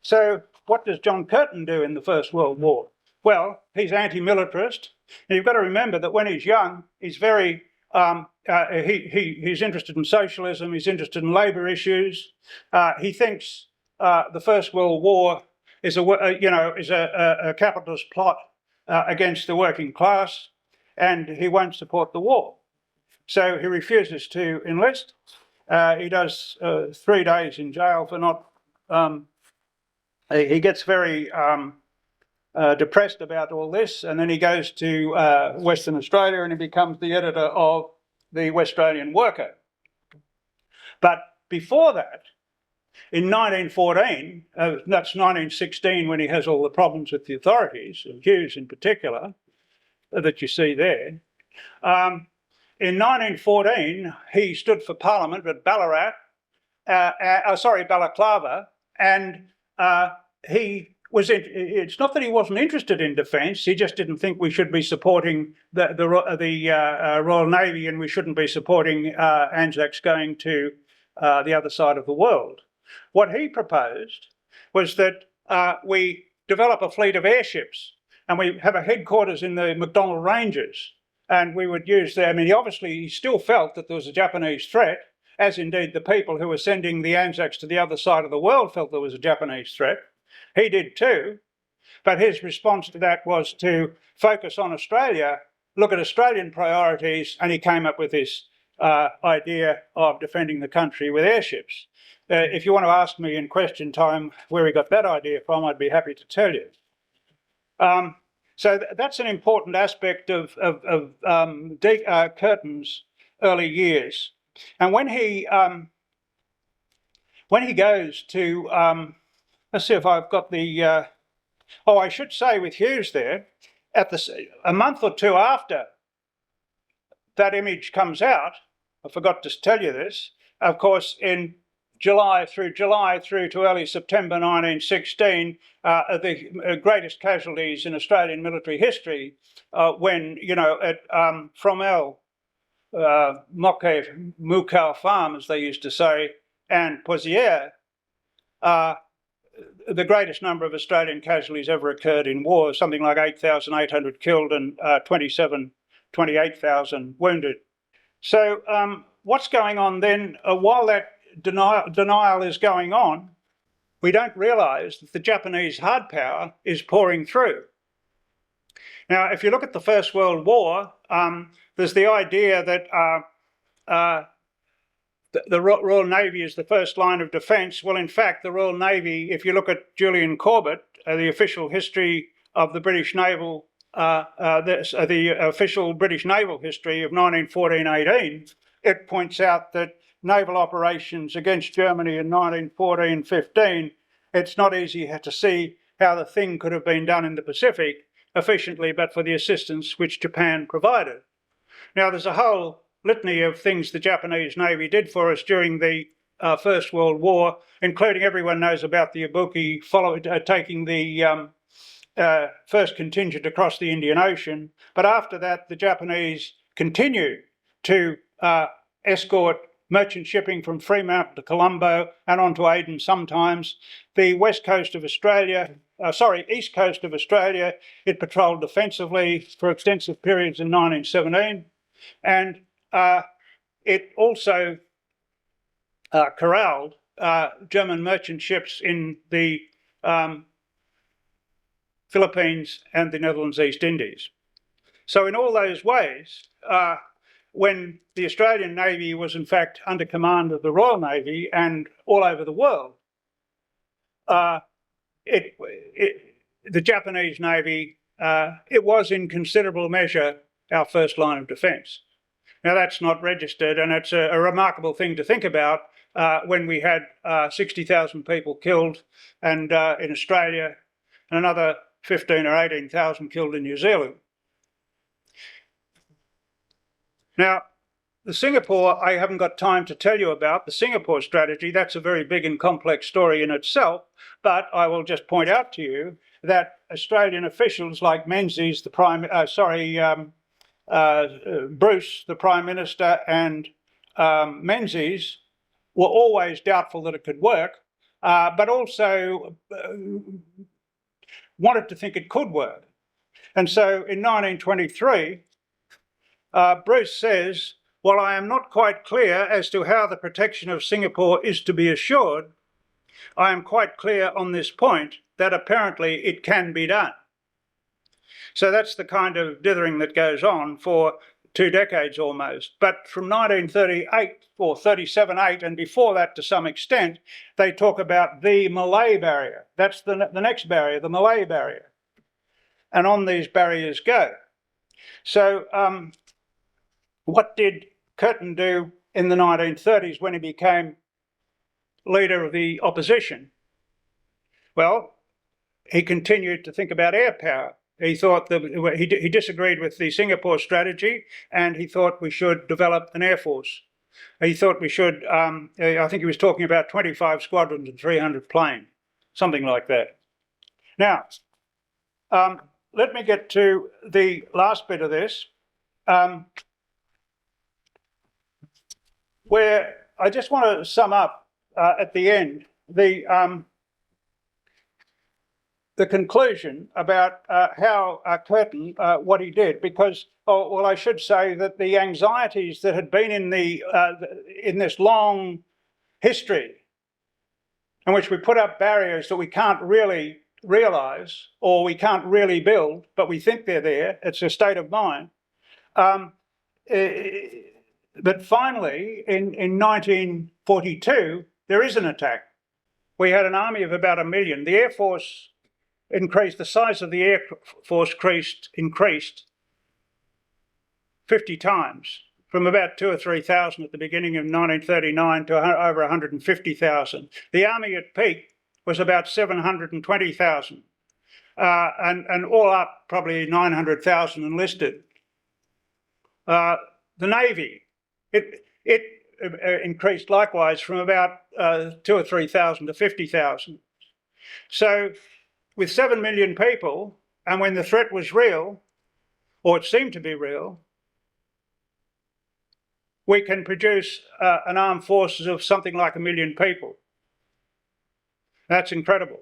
So what does John Curtin do in the First World War? Well, he's anti-militarist. And you've got to remember that when he's young, he's very, he's interested in socialism, he's interested in labour issues. He thinks the First World War is a capitalist plot against the working class, and he won't support the war. So he refuses to enlist. He does 3 days in jail for not... he gets very depressed about all this, and then he goes to Western Australia and he becomes the editor of the West Australian Worker. But before that, in 1914, that's 1916 when he has all the problems with the authorities, Hughes in particular, that you see there. In 1914, he stood for Parliament at Balaclava, and it's not that he wasn't interested in defence, he just didn't think we should be supporting the Royal Navy, and we shouldn't be supporting Anzacs going to the other side of the world. What he proposed was that we develop a fleet of airships, and we have a headquarters in the McDonnell Ranges, and we would use them. I mean, he still felt that there was a Japanese threat, as indeed the people who were sending the Anzacs to the other side of the world felt there was a Japanese threat. He did too, but his response to that was to focus on Australia, look at Australian priorities, and he came up with this idea of defending the country with airships. If you want to ask me in question time where he got that idea from, I'd be happy to tell you. So that's an important aspect of Curtin's early years. And when he goes to, let's see if I've got the, I should say with Hughes there, a month or two after that image comes out, I forgot to tell you this, of course, in July through to early September 1916 are the greatest casualties in Australian military history, when, at Fromelles, Moquet, Mukau Farm, as they used to say, and Pozières, the greatest number of Australian casualties ever occurred in war, something like 8,800 killed and 28,000 wounded. So what's going on then? While that denial is going on, we don't realise that the Japanese hard power is pouring through. Now, if you look at the First World War, there's the idea that the Royal Navy is the first line of defence. Well, in fact, the Royal Navy, if you look at Julian Corbett, the official history of the British naval, the official British naval history of 1914-18, it points out that naval operations against Germany in 1914-15, it's not easy to see how the thing could have been done in the Pacific efficiently, but for the assistance which Japan provided. Now, there's a whole litany of things the Japanese Navy did for us during the First World War, including, everyone knows about the Ibuki taking the first contingent across the Indian Ocean. But after that, the Japanese continued to escort merchant shipping from Fremantle to Colombo and on to Aden sometimes. The east coast of Australia, it patrolled defensively for extensive periods in 1917. And it also corralled German merchant ships in the Philippines and the Netherlands East Indies. So in all those ways, when the Australian Navy was in fact under command of the Royal Navy and all over the world, the Japanese Navy, it was in considerable measure our first line of defence. Now, that's not registered, and it's a remarkable thing to think about when we had 60,000 people killed and in Australia, and another 15 or 18,000 killed in New Zealand. Now, the Singapore, I haven't got time to tell you about. The Singapore strategy, that's a very big and complex story in itself, but I will just point out to you that Australian officials like Menzies, Bruce, the Prime Minister, and Menzies were always doubtful that it could work, but also wanted to think it could work. And so in 1923, Bruce says, "While I am not quite clear as to how the protection of Singapore is to be assured, I am quite clear on this point that apparently it can be done." So that's the kind of dithering that goes on for 2 decades almost. But from 1938 or 37-8 and before that to some extent, they talk about the Malay barrier. That's the next barrier, the Malay barrier. And on these barriers go. So what did Curtin do in the 1930s when he became leader of the opposition? Well, he continued to think about air power. He thought that he disagreed with the Singapore strategy, and he thought we should develop an air force. He thought we should, I think he was talking about 25 squadrons and 300 planes, something like that. Now, let me get to the last bit of this, where I just want to sum up at the end the conclusion about how Curtin, what he did, because, well, I should say that the anxieties that had been in this long history, in which we put up barriers that we can't really realise or we can't really build, but we think they're there, it's a state of mind. But finally, in 1942, there is an attack. We had an army of about 1 million. The Air Force increased, the size of the Air Force increased 50 times, from about 2,000 or 3,000 at the beginning of 1939 to over 150,000. The army at peak was about 720,000, and all up probably 900,000 enlisted. The Navy, increased likewise from about 2,000 or 3,000 to 50,000. So with 7 million people, and when the threat was real, or it seemed to be real, we can produce an armed forces of something like 1 million people. That's incredible.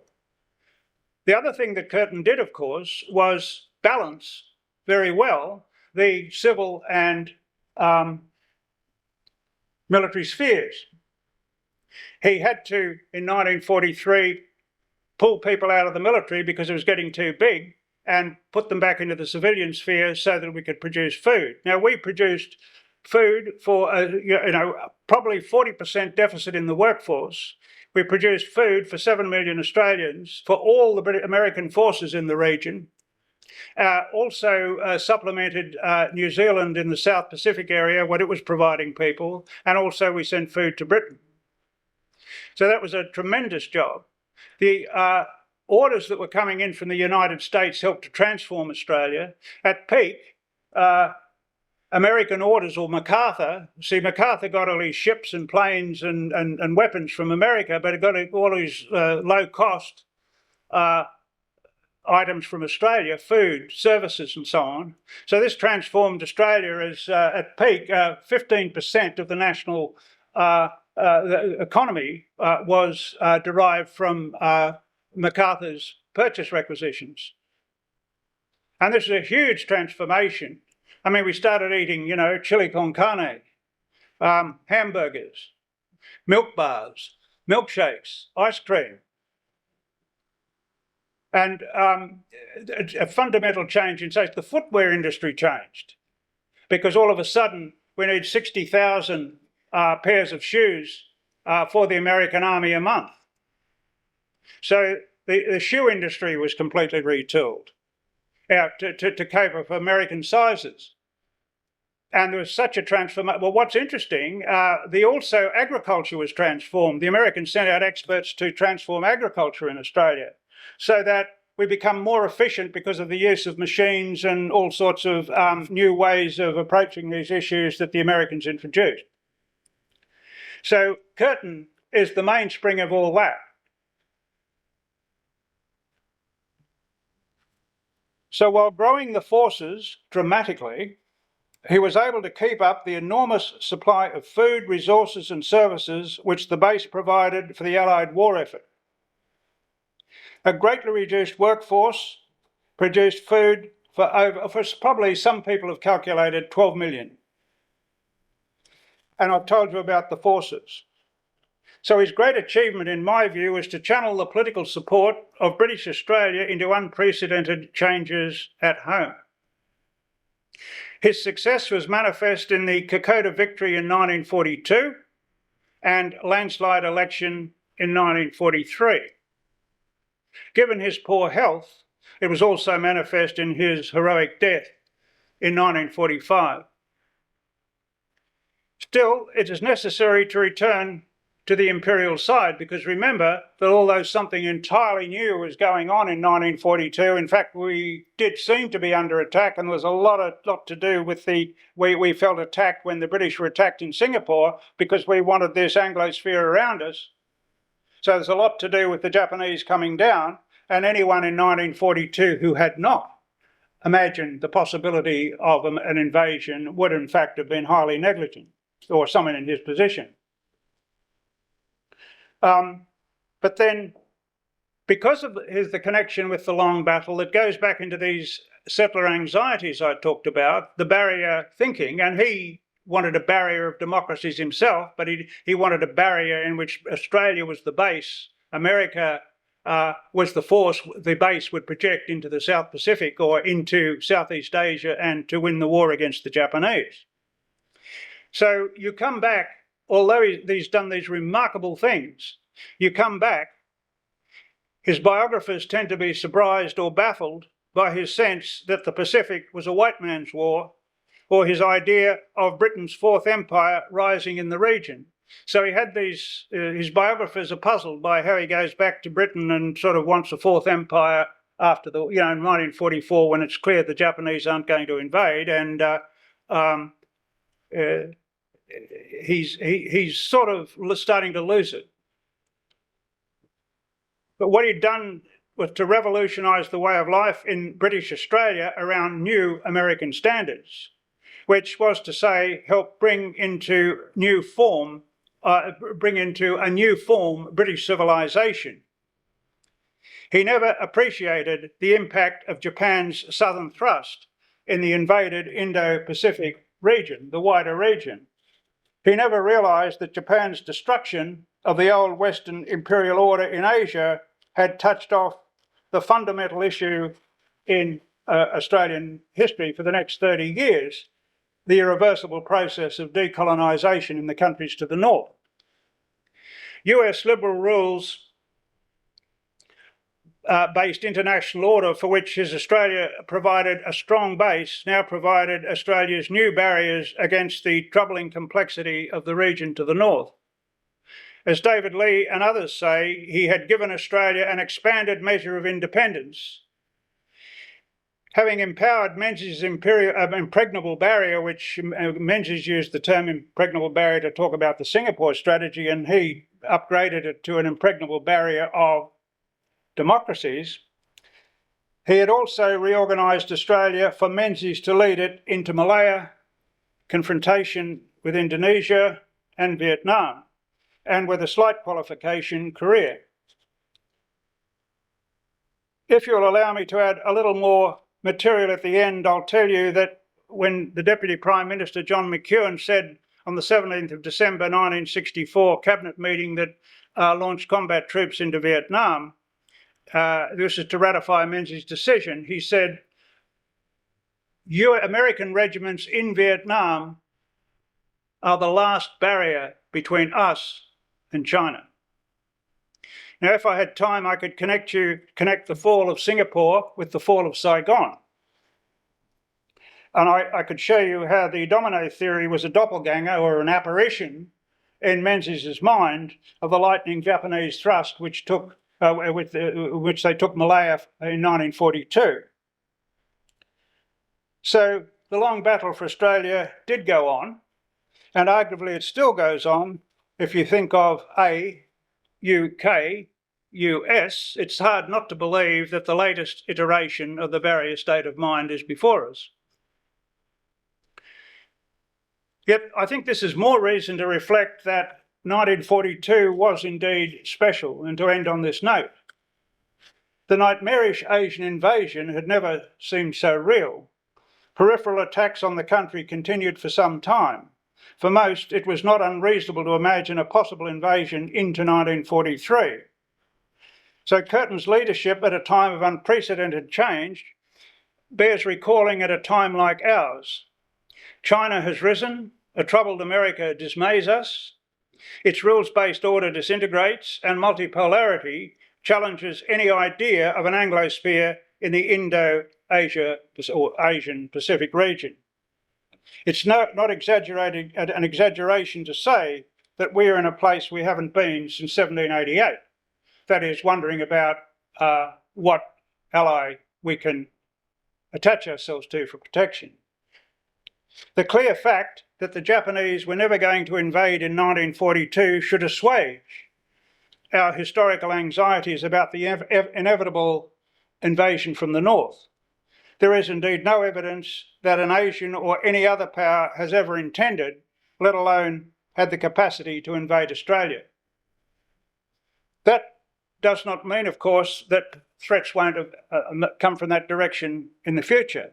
The other thing that Curtin did, of course, was balance very well the civil and military spheres. He had to, in 1943, pull people out of the military because it was getting too big and put them back into the civilian sphere so that we could produce food. Now, we produced food for, probably 40% deficit in the workforce. We produced food for 7 million Australians, for all the American forces in the region. Also supplemented New Zealand in the South Pacific area, what it was providing people, and also we sent food to Britain. So that was a tremendous job. The orders that were coming in from the United States helped to transform Australia. At peak, American orders, or MacArthur got all his ships and planes and weapons from America, but it got all his low-cost items from Australia, food, services and so on. So this transformed Australia as, at peak, 15% of the national the economy was derived from MacArthur's purchase requisitions. And this is a huge transformation. I mean, we started eating, chili con carne, hamburgers, milk bars, milkshakes, ice cream. And a fundamental change in, say, the footwear industry changed, because all of a sudden we need 60,000 pairs of shoes for the American Army a month. So the shoe industry was completely retooled to cater for American sizes. And there was such a transformation. Well, what's interesting, also agriculture was transformed. The Americans sent out experts to transform agriculture in Australia so that we become more efficient because of the use of machines and all sorts of new ways of approaching these issues that the Americans introduced. So Curtin is the mainspring of all that. So while growing the forces dramatically, he was able to keep up the enormous supply of food, resources and services which the base provided for the Allied war effort. A greatly reduced workforce produced food for probably some people have calculated 12 million. And I've told you about the forces. So his great achievement, in my view, is to channel the political support of British Australia into unprecedented changes at home. His success was manifest in the Kokoda victory in 1942 and landslide election in 1943. Given his poor health, it was also manifest in his heroic death in 1945. Still, it is necessary to return to the imperial side, because remember that although something entirely new was going on in 1942, in fact we did seem to be under attack, and there was a lot to do with we felt attacked when the British were attacked in Singapore because we wanted this Anglosphere around us. So there's a lot to do with the Japanese coming down, and anyone in 1942 who had not imagined the possibility of an invasion would in fact have been highly negligent, or someone in his position. But then, because of the connection with the long battle, it goes back into these settler anxieties I talked about, the barrier thinking, and he wanted a barrier of democracies himself, but he wanted a barrier in which Australia was the base, America was the force the base would project into the South Pacific or into Southeast Asia and to win the war against the Japanese. So you come back, although he's done these remarkable things, you come back, his biographers tend to be surprised or baffled by his sense that the Pacific was a white man's war, or his idea of Britain's Fourth Empire rising in the region. So he had these, his biographers are puzzled by how he goes back to Britain and sort of wants a Fourth Empire after the, in 1944, when it's clear the Japanese aren't going to invade, and he's sort of starting to lose it. But what he'd done was to revolutionise the way of life in British Australia around new American standards, which was to say, help bring into a new form British civilization. He never appreciated the impact of Japan's southern thrust in the invaded Indo-Pacific region, the wider region. He never realised that Japan's destruction of the old Western imperial order in Asia had touched off the fundamental issue in Australian history for the next 30 years, the irreversible process of decolonisation in the countries to the north. US liberal rules based international order, for which Australia provided a strong base, now provided Australia's new barriers against the troubling complexity of the region to the north. As David Lee and others say, he had given Australia an expanded measure of independence. Having empowered Meiji's impregnable barrier, which Meiji used the term impregnable barrier to talk about the Singapore strategy, and he upgraded it to an impregnable barrier of democracies, he had also reorganised Australia for Menzies to lead it into Malaya, confrontation with Indonesia and Vietnam, and with a slight qualification, Korea. If you'll allow me to add a little more material at the end, I'll tell you that when the Deputy Prime Minister John Curtin said on the 17th of December 1964 cabinet meeting that launched combat troops into Vietnam, this is to ratify Menzies' decision, he said, American regiments in Vietnam are the last barrier between us and China. Now, if I had time, I could connect the fall of Singapore with the fall of Saigon. And I could show you how the domino theory was a doppelganger or an apparition in Menzies' mind of the lightning Japanese thrust which they took Malaya in 1942. So the long battle for Australia did go on, and arguably it still goes on. If you think of UK, US, it's hard not to believe that the latest iteration of the barrier state of mind is before us. Yet I think this is more reason to reflect that 1942 was indeed special, and to end on this note. The nightmarish Asian invasion had never seemed so real. Peripheral attacks on the country continued for some time. For most, it was not unreasonable to imagine a possible invasion into 1943. So Curtin's leadership at a time of unprecedented change bears recalling at a time like ours. China has risen, a troubled America dismays us, its rules-based order disintegrates, and multipolarity challenges any idea of an Anglosphere in the Indo-Asia or Asian Pacific region. It's not an exaggeration to say that we are in a place we haven't been since 1788. That is, wondering about what ally we can attach ourselves to for protection. The clear fact that the Japanese were never going to invade in 1942 should assuage our historical anxieties about the inevitable invasion from the north. There is indeed no evidence that an Asian or any other power has ever intended, let alone had the capacity to invade Australia. That does not mean, of course, that threats won't come from that direction in the future.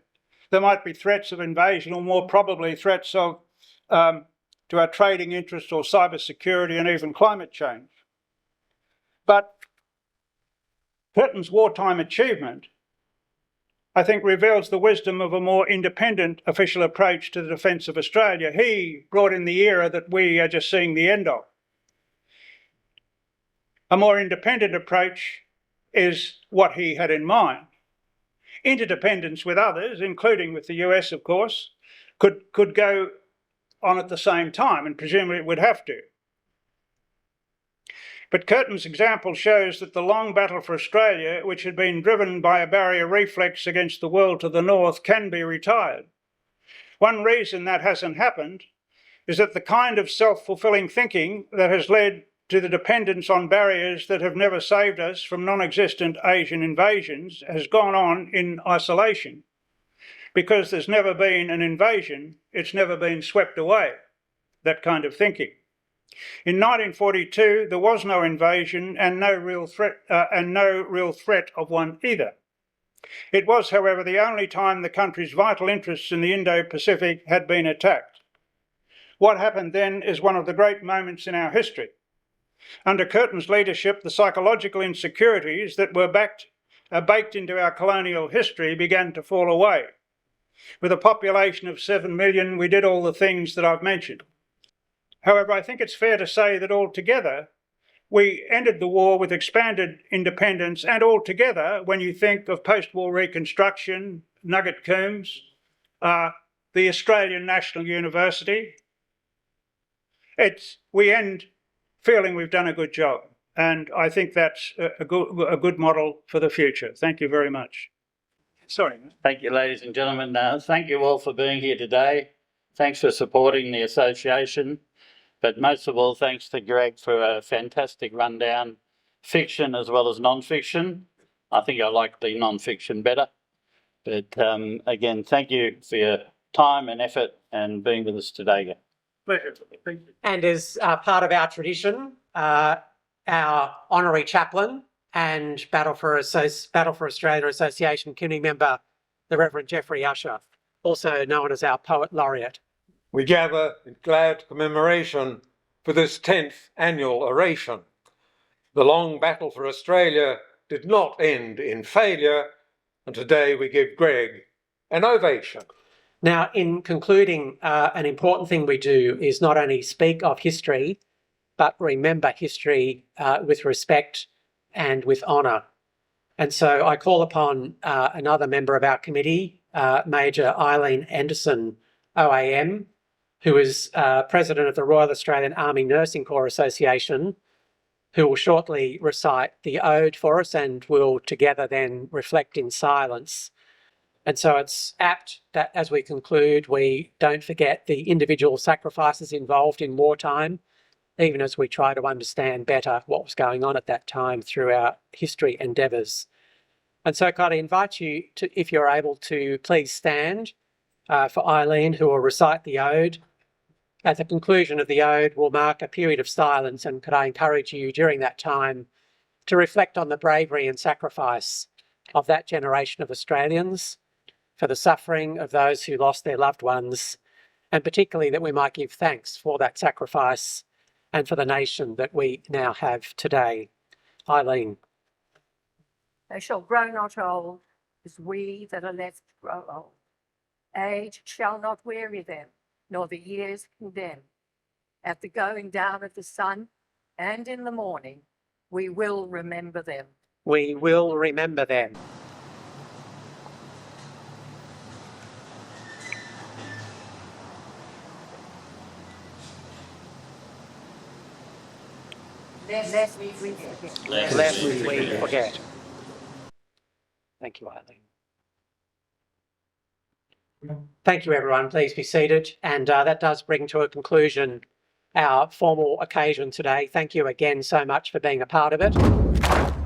There might be threats of invasion, or more probably threats to our trading interests or cyber security and even climate change. But Curtin's wartime achievement, I think, reveals the wisdom of a more independent official approach to the defence of Australia. He brought in the era that we are just seeing the end of. A more independent approach is what he had in mind. Interdependence with others, including with the US, of course, could go on at the same time, and presumably it would have to. But Curtin's example shows that the long battle for Australia, which had been driven by a barrier reflex against the world to the north, can be retired. One reason that hasn't happened is that the kind of self-fulfilling thinking that has led to the dependence on barriers that have never saved us from non-existent Asian invasions has gone on in isolation. Because there's never been an invasion, it's never been swept away, that kind of thinking. In 1942, there was no invasion and no real threat of one either. It was, however, the only time the country's vital interests in the Indo-Pacific had been attacked. What happened then is one of the great moments in our history. Under Curtin's leadership, the psychological insecurities that were baked into our colonial history began to fall away. With a population of 7 million, we did all the things that I've mentioned. However, I think it's fair to say that altogether, we ended the war with expanded independence, and altogether, when you think of post-war reconstruction, nugget combs, the Australian National University, we end feeling we've done a good job. And I think that's a good model for the future. Thank you very much. Sorry. Thank you, ladies and gentlemen. Thank you all for being here today. Thanks for supporting the association. But most of all, thanks to Greg for a fantastic rundown, fiction as well as non-fiction. I think I like the non-fiction better. But again, thank you for your time and effort and being with us today. Pleasure. Thank you. And as part of our tradition, our honorary chaplain and Battle for Australia Association committee member, the Reverend Geoffrey Usher, also known as our Poet Laureate. We gather in glad commemoration for this 10th annual oration. The long battle for Australia did not end in failure, and today we give Greg an ovation. Now, in concluding, an important thing we do is not only speak of history, but remember history with respect and with honour. And so I call upon another member of our committee, Major Eileen Anderson, OAM, who is President of the Royal Australian Army Nursing Corps Association, who will shortly recite the ode for us and will together then reflect in silence. And so it's apt that as we conclude, we don't forget the individual sacrifices involved in wartime, even as we try to understand better what was going on at that time through our history endeavours. And so could I invite you to, if you're able to, please stand for Eileen, who will recite the ode. At the conclusion of the ode, we'll mark a period of silence, and could I encourage you during that time to reflect on the bravery and sacrifice of that generation of Australians, for the suffering of those who lost their loved ones, and particularly that we might give thanks for that sacrifice and for the nation that we now have today. Eileen. They shall grow not old, as we that are left grow old. Age shall not weary them, nor the years condemn. At the going down of the sun and in the morning, we will remember them. We will remember them. Lest we forget. Lest we forget. Thank you, Eileen. Thank you, everyone. Please be seated. And that does bring to a conclusion our formal occasion today. Thank you again so much for being a part of it.